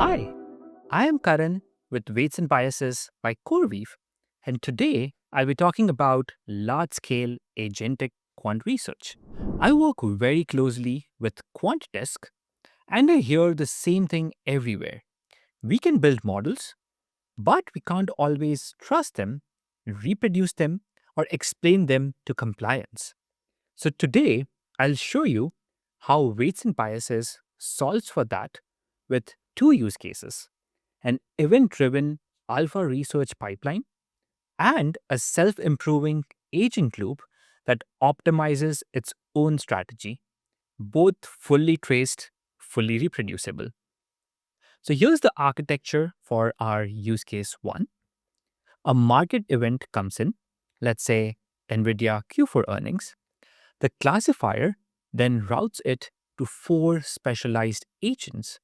Hi, I am Karan with Weights and Biases by CoreWeave, and today I'll be talking about large scale agentic quant research. I work very closely with quant desk, and I hear the same thing everywhere. We can build models, but we can't always trust them, reproduce them, or explain them to compliance. So today I'll show you how Weights and Biases solves for that with two use cases: an event driven alpha research pipeline, and a self improving agent loop that optimizes its own strategy, both fully traced, fully reproducible. So here's the architecture for our use case one. A market event comes in, let's say NVIDIA Q4 earnings. The classifier then routes it to four specialized agents: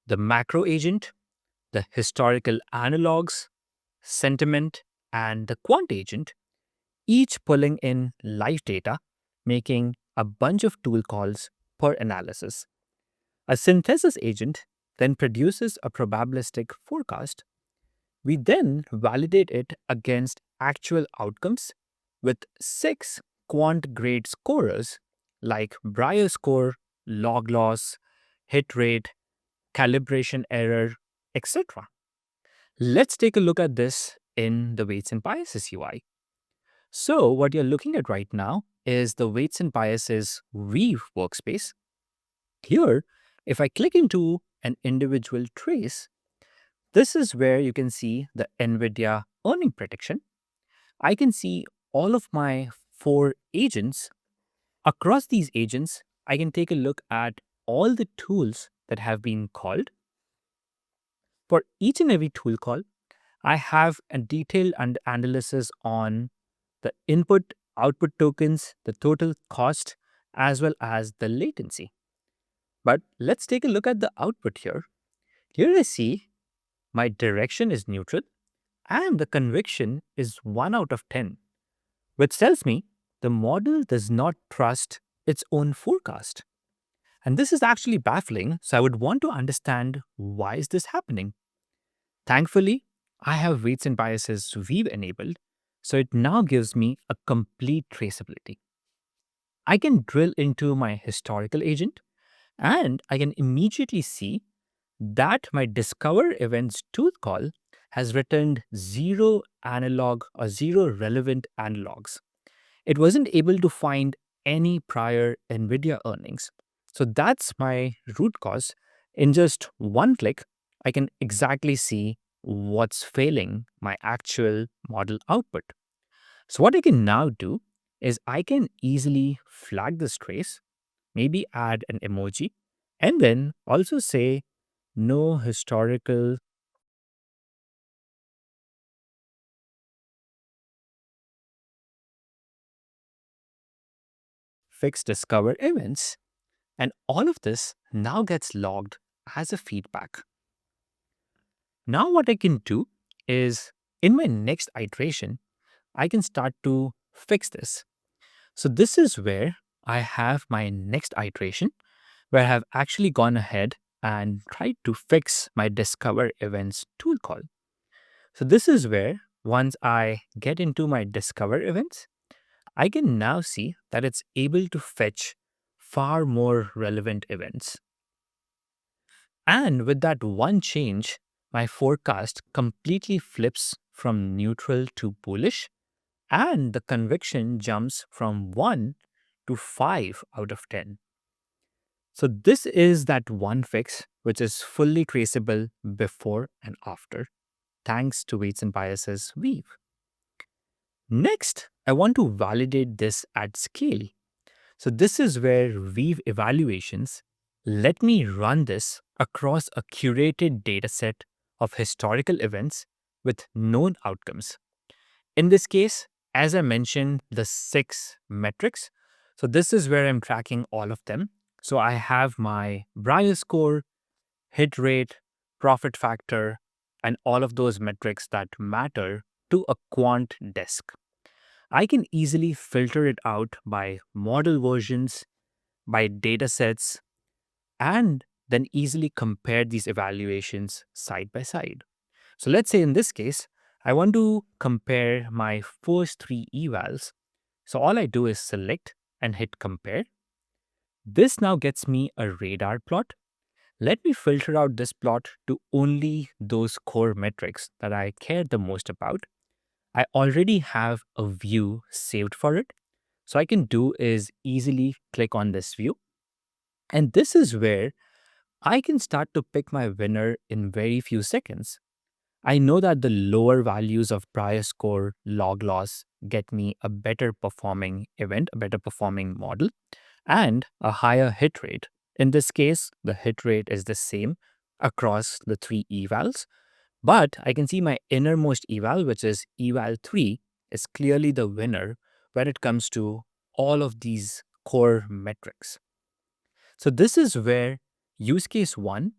the macro agent, the historical analogs, sentiment, and the quant agent, each pulling in live data, making a bunch of tool calls per analysis. A synthesis agent then produces a probabilistic forecast. We then validate it against actual outcomes with six quant grade scorers like Brier score, log loss, hit rate, calibration error, etc. Let's take a look at this in the Weights and Biases UI. So, what you're looking at right now is the Weights and Biases Weave workspace. Here, if I click into an individual trace, this is where you can see the NVIDIA earning prediction. I can see all of my four agents. Across these agents, I can take a look at all the tools that have been called. For each and every tool call, I have a detailed analysis on the input output tokens, the total cost, as well as the latency. But let's take a look at the output here. Here I see my direction is neutral and the conviction is 1 out of 10, which tells me the model does not trust its own forecast. And this is actually baffling, so I would want to understand why is this happening. Thankfully, I have Weights and Biases Weave enabled, so it now gives me a complete traceability. I can drill into my historical agent and I can immediately see that my discover events tool call has returned zero analog or zero relevant analogs. It wasn't able to find any prior NVIDIA earnings. So that's my root cause. In just one click, I can exactly see what's failing my actual model output. So what I can now do is I can easily flag this trace, maybe add an emoji, and then also say no historical fixed discover events. And all of this now gets logged as a feedback. Now what I can do is in my next iteration, I can start to fix this. So this is where I have my next iteration where I have actually gone ahead and tried to fix my discover events tool call. So this is where once I get into my discover events, I can now see that it's able to fetch far more relevant events. And with that one change, my forecast completely flips from neutral to bullish, and the conviction jumps from 1 to 5 out of 10. So, this is that one fix which is fully traceable before and after, thanks to Weights and Biases Weave. Next, I want to validate this at scale. So this is where Weave evaluations let me run this across a curated dataset of historical events with known outcomes. In this case, as I mentioned, the six metrics. So this is where I'm tracking all of them. So I have my Brier score, hit rate, profit factor, and all of those metrics that matter to a quant desk. I can easily filter it out by model versions, by datasets, and then easily compare these evaluations side by side. So let's say in this case, I want to compare my first three evals. So all I do is select and hit compare. This now gets me a radar plot. Let me filter out this plot to only those core metrics that I care the most about. I already have a view saved for it. So I can do is easily click on this view. And this is where I can start to pick my winner in very few seconds. I know that the lower values of prior score log loss get me a better performing event, a better performing model, and a higher hit rate. In this case, the hit rate is the same across the three evals, but I can see my innermost eval, which is eval 3, is clearly the winner when it comes to all of these core metrics. So, this is where use case 1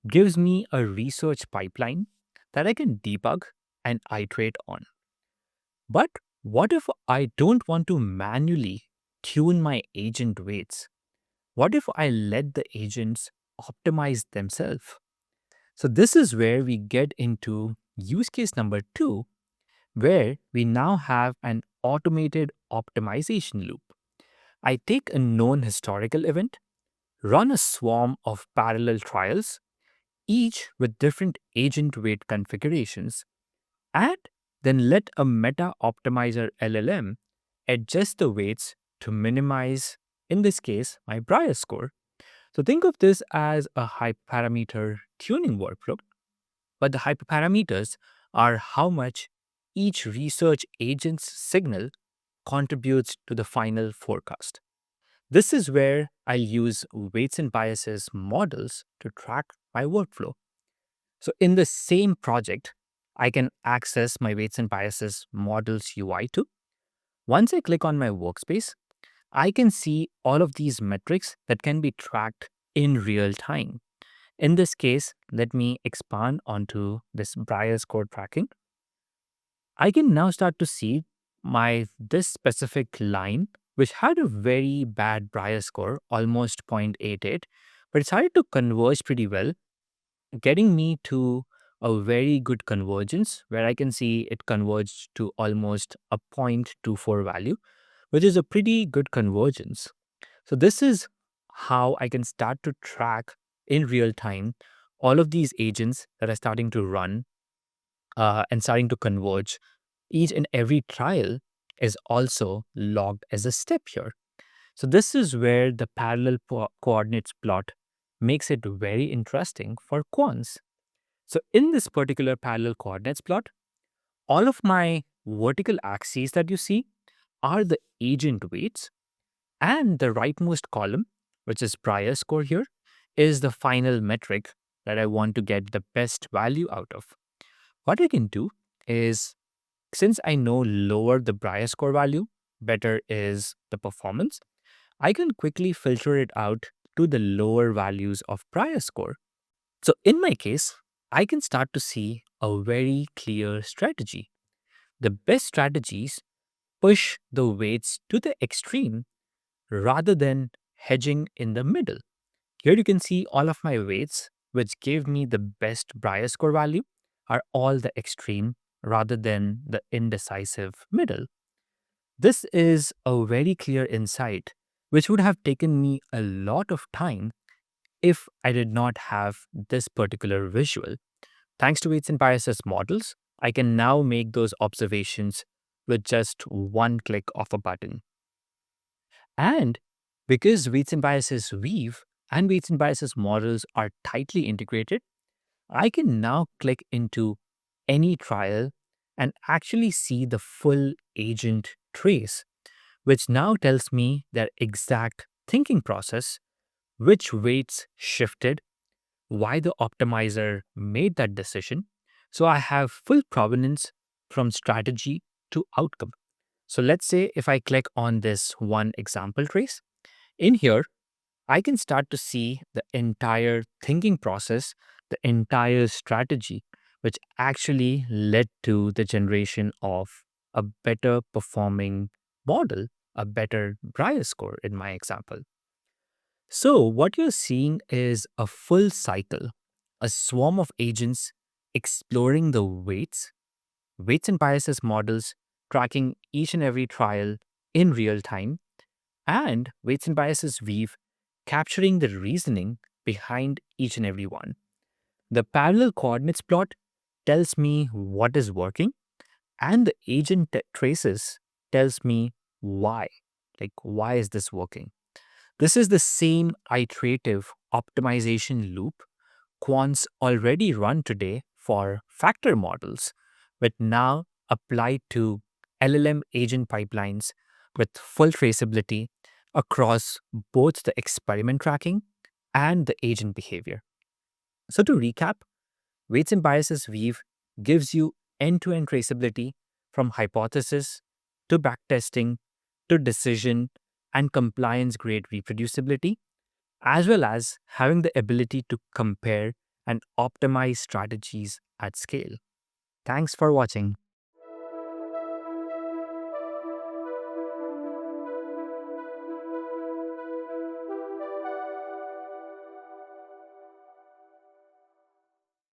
gives me a research pipeline that I can debug and iterate on. But what if I don't want to manually tune my agent weights? What if I let the agents optimize themselves? So, this is where we get into use case number 2, where we now have an automated optimization loop. I take a known historical event, run a swarm of parallel trials, each with different agent weight configurations, and then let a meta optimizer LLM adjust the weights to minimize, in this case, my Brier score. So think of this as a hyperparameter tuning workflow, but the hyperparameters are how much each research agent's signal contributes to the final forecast. This is where I'll use weights and biases models to track my workflow. So in the same project, I can access my weights and biases models UI too. Once I click on my workspace, I can see all of these metrics that can be tracked in real time. In this case, let me expand onto this Brier score tracking. I can now start to see my this specific line, which had a very bad Brier score, almost 0.88, but it started to converge pretty well, getting me to a very good convergence where I can see it converged to almost a 0.24 value, which is a pretty good convergence. So, this is how I can start to track in real time all of these agents that are starting to run and starting to converge. Each and every trial is also logged as a step here. So, this is where the parallel coordinates plot makes it very interesting for quants. So in this particular parallel coordinates plot, all of my vertical axes that you see are the agent weights, and the rightmost column, which is Brier score here, is the final metric that I want to get the best value out of. What I can do is, since I know lower the Brier score value, better is the performance, I can quickly filter it out to the lower values of Brier score. So in my case, I can start to see a very clear strategy. The best strategies push the weights to the extreme rather than hedging in the middle. Here you can see all of my weights, which gave me the best Brier score value, are all the extreme rather than the indecisive middle. This is a very clear insight, which would have taken me a lot of time if I did not have this particular visual. Thanks to weights and biases models, I can now make those observations with just one click of a button. And because weights and biases weave and weights and biases models are tightly integrated, I can now click into any trial and actually see the full agent trace, which now tells me their exact thinking process, which weights shifted, why the optimizer made that decision. So I have full provenance from strategy to outcome. So let's say if I click on this one example trace, in here, I can start to see the entire thinking process, the entire strategy, which actually led to the generation of a better performing model, a better Brier score in my example. So, what you're seeing is a full cycle, a swarm of agents exploring the weights and biases models, tracking each and every trial in real time, and weights and biases weave, capturing the reasoning behind each and every one. The parallel coordinates plot tells me what is working, and the agent traces tells me why. Like, why is this working? This is the same iterative optimization loop quants already run today for factor models, but now applied to LLM agent pipelines with full traceability across both the experiment tracking and the agent behavior. So, to recap, weights and biases weave gives you end to end traceability from hypothesis to backtesting to decision and compliance grade reproducibility, as well as having the ability to compare and optimize strategies at scale. Thanks for watching.